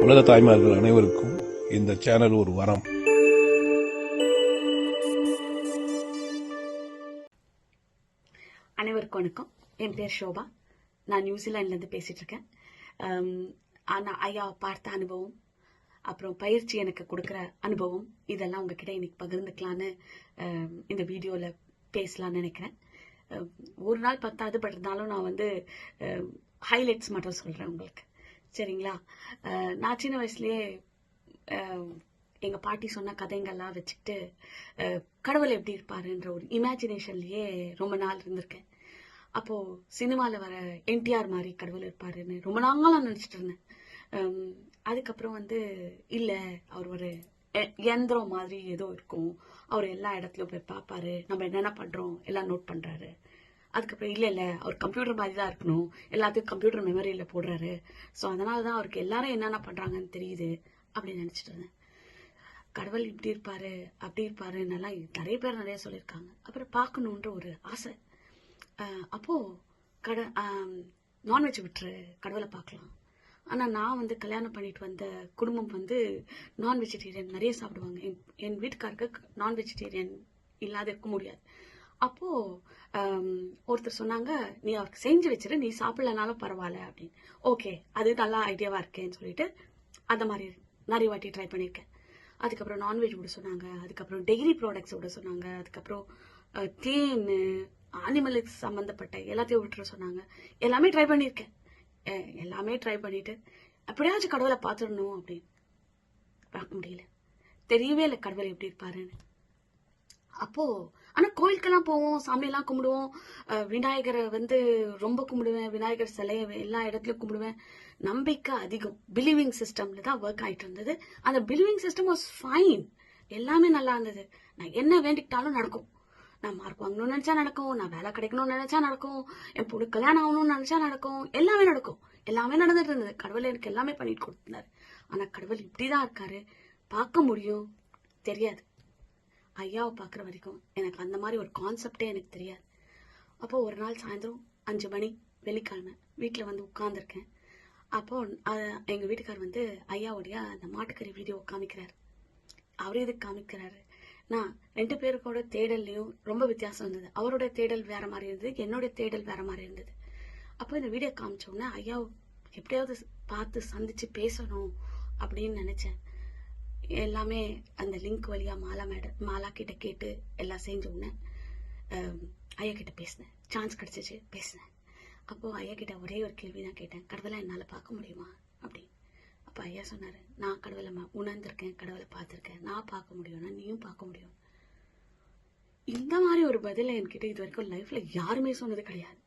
உலக தாய்மார்கள் அனைவருக்கும் இந்த சேனல் ஒரு வரம். அனைவருக்கும் வணக்கம். என் பேர் ஷோபா. நான் நியூசிலாண்ட்லேருந்து பேசிட்டு இருக்கேன். நான் ஐயா பார்த்த அனுபவம், அப்புறம் பயிற்சி எனக்கு கொடுக்குற அனுபவம், இதெல்லாம் உங்ககிட்ட இன்னைக்கு பகிர்ந்துக்கலான்னு இந்த வீடியோவில் பேசலான்னு நினைக்கிறேன். ஒரு நாள் பத்தாது, பட் இருந்தாலும் நான் வந்து ஹைலைட்ஸ் மட்டும் சொல்கிறேன் உங்களுக்கு, சரிங்களா? நான் சின்ன வயசுலேயே எங்கள் பாட்டி சொன்ன கதைங்கள்லாம் வச்சுக்கிட்டு கடவுள் எப்படி இருப்பாருன்ற ஒரு இமேஜினேஷன்லேயே ரொம்ப நாள் இருந்திருக்கேன். அப்போது சினிமாவில் வர என்டிஆர் மாதிரி கடவுள் இருப்பாருன்னு ரொம்ப நாளாக நினச்சிட்டு இருந்தேன். அதுக்கப்புறம் வந்து இல்லை, அவர் ஒரு இயந்திரம் மாதிரி ஏதோ இருக்கும், அவர் எல்லா இடத்துலையும் போய் பார்ப்பாரு, நம்ம என்னென்ன பண்ணுறோம் எல்லாம் நோட் பண்ணுறாரு. அதுக்கப்புறம் இல்லை அவர் கம்ப்யூட்டர் மாதிரி தான் இருக்கணும், எல்லாத்தையும் கம்ப்யூட்டர் மெமரியில் போடுறாரு, ஸோ அதனால தான் அவருக்கு எல்லாரும் என்னென்ன பண்ணுறாங்கன்னு தெரியுது அப்படின்னு நினச்சிட்டு இருந்தேன். கடவுள் இப்படி இருப்பாரு அப்படி இருப்பாருன்னெல்லாம் நிறைய பேர் நிறைய சொல்லியிருக்காங்க. அப்புறம் பார்க்கணுன்ற ஒரு ஆசை. அப்போது நான்வெஜ் விட்டுரு, கடவுளை பார்க்கலாம். ஆனால் நான் வந்து கல்யாணம் பண்ணிட்டு வந்த குடும்பம் வந்து நான் வெஜிடேரியன் நிறைய சாப்பிடுவாங்க. என் வீட்டுக்காருக்கு நான் வெஜிடேரியன் இல்லாத இருக்க முடியாது. அப்போது ஒருத்தர் சொன்னாங்க, நீ அவருக்கு செஞ்சு வச்சிரு, நீ சாப்பிடலனாலும் பரவாயில்ல அப்படின்னு. ஓகே, அது நல்லா ஐடியாவாக இருக்கேன்னு சொல்லிட்டு அந்த மாதிரி நிறைய வாட்டி ட்ரை பண்ணியிருக்கேன். அதுக்கப்புறம் நான்வெஜ் விட சொன்னாங்க, அதுக்கப்புறம் டெய்ரி ப்ராடக்ட்ஸ் விட சொன்னாங்க, அதுக்கப்புறம் தேன், அனிமலுக்கு சம்மந்தப்பட்ட எல்லாத்தையும் விட்டுற சொன்னாங்க. எல்லாமே ட்ரை பண்ணியிருக்கேன். எல்லாமே ட்ரை பண்ணிட்டு அப்படியாச்சும் கடவுளை பார்த்துடணும் அப்படின்னு பார்க்க முடியல. தெரியவே இல்லை கடவுள் எப்படி இருப்பாருன்னு. ஆனால் கோயிலுக்கெல்லாம் போவோம், சாமியெல்லாம் கும்பிடுவோம். விநாயகரை வந்து ரொம்ப கும்பிடுவேன், விநாயகர் சிலையை எல்லா இடத்துலையும் கும்பிடுவேன். நம்பிக்கை அதிகம். பிலீவிங் சிஸ்டம்ல தான் ஒர்க் ஆகிட்டு இருந்தது. அந்த பிலீவிங் சிஸ்டம் வாஸ் ஃபைன், எல்லாமே நல்லா இருந்தது. நான் என்ன வேண்டிக்கிட்டாலும் நடக்கும். நான் மார்க் வாங்கணும்னு நினைச்சா நடக்கும், நான் வேலை கிடைக்கணும்னு நினைச்சா நடக்கும், என் பொண்ணு கல்யாணம் ஆகணும்னு நினைச்சா நடக்கும், எல்லாமே நடக்கும். எல்லாமே நடந்துட்டு இருந்தது. கடவுள் எனக்கு எல்லாமே பண்ணிட்டு கொடுத்தாரு. ஆனா கடவுள் இப்படிதான் இருக்காரு, பார்க்க முடியும் தெரியாது. ஐயாவை பார்க்குற வரைக்கும் எனக்கு அந்த மாதிரி ஒரு கான்செப்டே எனக்கு தெரியாது. அப்போ ஒரு நாள் சாயந்தரம் 5 மணி வெள்ளிக்கிழமை வீட்டில் வந்து உட்காந்துருக்கேன். அப்போ எங்கள் வீட்டுக்கார் வந்து ஐயாவுடைய அந்த மாட்டுக்கறி வீடியோ காமிக்கிறாரு. அவரே இதுக்கு காமிக்கிறாரு. நான் 2 பேருக்கோட தேடல்லையும் ரொம்ப வித்தியாசம் இருந்தது. அவரோட தேடல் வேற மாதிரி இருந்தது, என்னோட தேடல் வேற மாதிரி இருந்தது. அப்போ இந்த வீடியோ காமிச்ச உடனே ஐயா எப்படியாவது பார்த்து சந்திச்சு பேசணும் அப்படின்னு நினைச்சேன். எல்லாமே அந்த லிங்க் வழியா மாலா கிட்ட கேட்டு எல்லாம் செஞ்ச உடனே ஐயா கிட்ட பேசினேன். சான்ஸ் கிடைச்சிச்சு, பேசினேன். அப்போ ஐயா கிட்ட ஒரே ஒரு கேள்வி தான் கேட்டேன், கடவுளை என்னால் பார்க்க முடியுமா அப்படின்னு. அப்போ ஐயா சொன்னார், நான் கடவுளை உணர்ந்திருக்கேன், கடவுளை பார்த்துருக்கேன், நான் பார்க்க முடியும்னா நீயும் பார்க்க முடியும். இந்த மாதிரி ஒரு பதிலை என்கிட்ட இது வரைக்கும் லைஃப்ல யாருமே சொன்னது கிடையாது.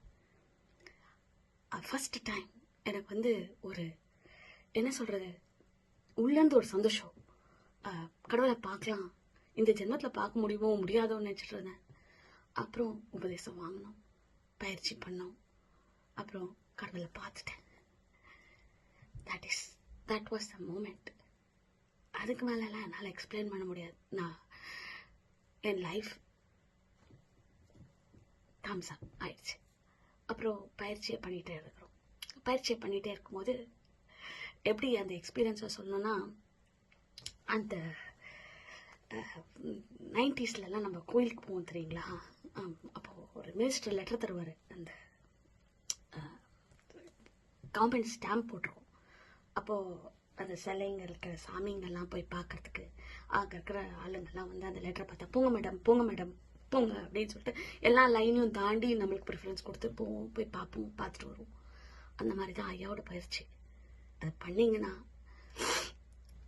ஃபர்ஸ்ட் டைம் எனக்கு வந்து ஒரு என்ன சொல்றது, உள்ளேருந்து ஒரு சந்தோஷம். கடவுளை பார்க்கலாம், இந்த ஜென்மத்தில் பார்க்க முடியுமோ முடியாதோன்னு நினச்சிட்டு இருந்தேன். அப்புறம் உபதேசம் வாங்கினோம், பயிற்சி பண்ணோம், அப்புறம் கடவுளை பார்த்துட்டேன். That was the moment. அதுக்கு மேலெல்லாம் என்னால் எக்ஸ்பிளைன் பண்ண முடியாது. நான் என் லைஃப் தம்ஸ் அப் ஆயிடுச்சு. அப்புறம் பயிற்சியை பண்ணிகிட்டே இருக்கிறோம். பயிற்சியை பண்ணிகிட்டே இருக்கும்போது எப்படி அந்த எக்ஸ்பீரியன்ஸை சொல்லணும்னா, அந்த 90ஸ்லாம் நம்ம கோயிலுக்கு போவோம் தெரியுங்களா? அப்போது ஒரு மினிஸ்டர் லெட்டர் தருவார், அந்த கவர்மெண்ட் ஸ்டாம்ப் போட்டிருக்கோம். அப்போது அந்த சிலைங்க இருக்கிற சாமிங்கெல்லாம் போய் பார்க்கறதுக்கு அங்கே இருக்கிற ஆளுங்கள்லாம் வந்து அந்த லெட்டரை பார்த்தா, போங்க மேடம் போங்க மேடம் போங்க அப்படின்னு சொல்லிட்டு எல்லா லைனையும் தாண்டி நம்மளுக்கு ப்ரிஃபரன்ஸ் கொடுத்து போவோம், போய் பார்ப்போம், பார்த்துட்டு வருவோம். அந்த மாதிரி தான் ஐயாவோட பயிற்சி. அது பண்ணிங்கன்னா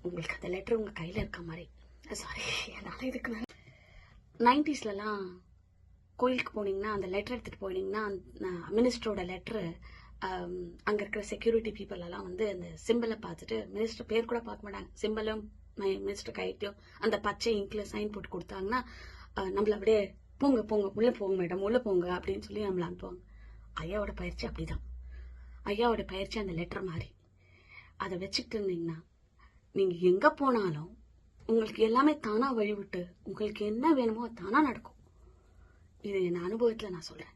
உங்களுக்கு அந்த லெட்டர் உங்கள் கையில் இருக்க மாதிரி. சாரி, என்னால் இதுக்கு மேலே 90ஸ்லாம் கோயிலுக்கு போனீங்கன்னா அந்த லெட்டர் எடுத்துகிட்டு போனீங்கன்னா மினிஸ்டரோட லெட்டரு, அங்கே இருக்கிற செக்யூரிட்டி பீப்புள் எல்லாம் வந்து அந்த சிம்பிளை பார்த்துட்டு, மினிஸ்டர் பேர் கூட பார்க்க மாட்டாங்க, சிம்பிளும் மினிஸ்டர் கைட்டையும் அந்த பச்சை இங்கில் சைன் போட்டு கொடுத்தாங்கன்னா நம்மள அப்படியே போங்க போங்க உள்ளே போங்க மேடம் உள்ளே போங்க அப்படின்னு சொல்லி நம்மளை அனுப்புவாங்க. ஐயாவோட பயிற்சி அப்படிதான். ஐயாவோட பயிற்சி அந்த லெட்டர் மாதிரி. அதை வச்சுக்கிட்டு இருந்தீங்கன்னா நீங்கள் எங்கே போனாலும் உங்களுக்கு எல்லாமே தானாக வழிவிட்டு உங்களுக்கு என்ன வேணுமோ தானாக நடக்கும். இது என் அனுபவத்தில் நான் சொல்கிறேன்.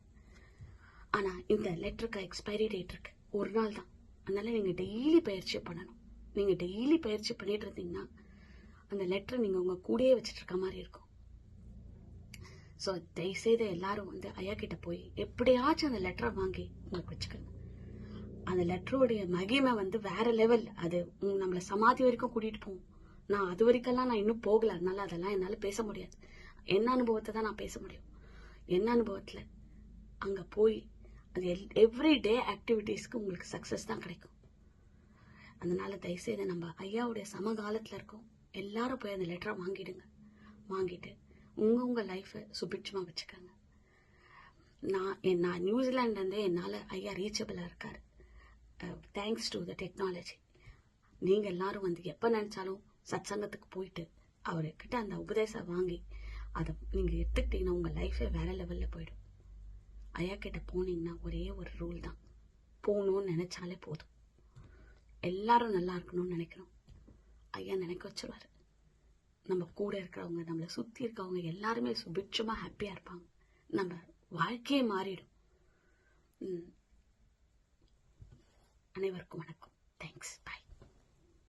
ஆனால் இந்த லெட்டருக்கு எக்ஸ்பைரி டேட் இருக்கு, ஒரு நாள் தான். அதனால நீங்கள் டெய்லி பயிற்சியை பண்ணணும். நீங்க டெய்லி பயிற்சி பண்ணிட்டு இருந்தீங்கன்னா அந்த லெட்டர் நீங்க உங்க கூடயே வச்சுட்டு இருக்க மாதிரி இருக்கும். ஸோ தயவுசெய்து எல்லாரும் வந்து ஐயா கிட்ட போய் எப்படியாச்சும் அந்த லெட்டரை வாங்கி உங்களுக்கு வச்சுக்கணும். அந்த லெட்டருடைய மகிமை வந்து வேற லெவல். அது நம்மளை சமாதி வரைக்கும் கூட்டிட்டு போகும். நான் அது வரைக்கெல்லாம் நான் இன்னும் போகல, அதனால அதெல்லாம் என்னால பேச முடியாது. என்ன அனுபவத்தை தான் நான் பேச முடியும். என்ன அனுபவத்துல அங்க போய் அது எவ்ரி டே ஆக்டிவிட்டீஸ்க்கு உங்களுக்கு சக்சஸ் தான் கிடைக்கும். அதனால தயவுசெய்து நம்ம ஐயாவுடைய சமகாலத்துல இருக்கோம், எல்லாரும் போய் அந்த லெட்டரை வாங்கிடுங்க. வாங்கிட்டு உங்க லைஃபை சுபிட்சமா வச்சுக்கோங்க. நான் நியூசிலாண்ட்ல இருந்தே என்னால ஐயா ரீச்சபிளா இருக்காரு, தேங்க்ஸ் டு த டெக்னாலஜி. நீங்க எல்லாரும் வந்து எப்ப நினைச்சாலும் சத்சங்கத்துக்கு போயிட்டு அவர்கிட்ட அந்த உபதேசம் வாங்கி அதை நீங்க எடுத்துக்கிட்டீங்கன்னா உங்க லைஃபே வேற லெவல்ல போயிடும். ஐயா கிட்ட போனீங்கன்னா ஒரே ஒரு ரூல் தான், போகணும்னு நினைச்சாலே போதும். எல்லாரும் நல்லா இருக்கணும்னு நினைக்கணும். ஐயா நினைக்க வச்சிருவாரு. நம்ம கூட இருக்கிறவங்க, நம்மளை சுத்தி இருக்கவங்க எல்லாருமே சுபிட்சமா ஹாப்பியா இருப்பாங்க. நம்ம வாழ்க்கையே மாறிடும். அனைவருக்கும் வணக்கம்.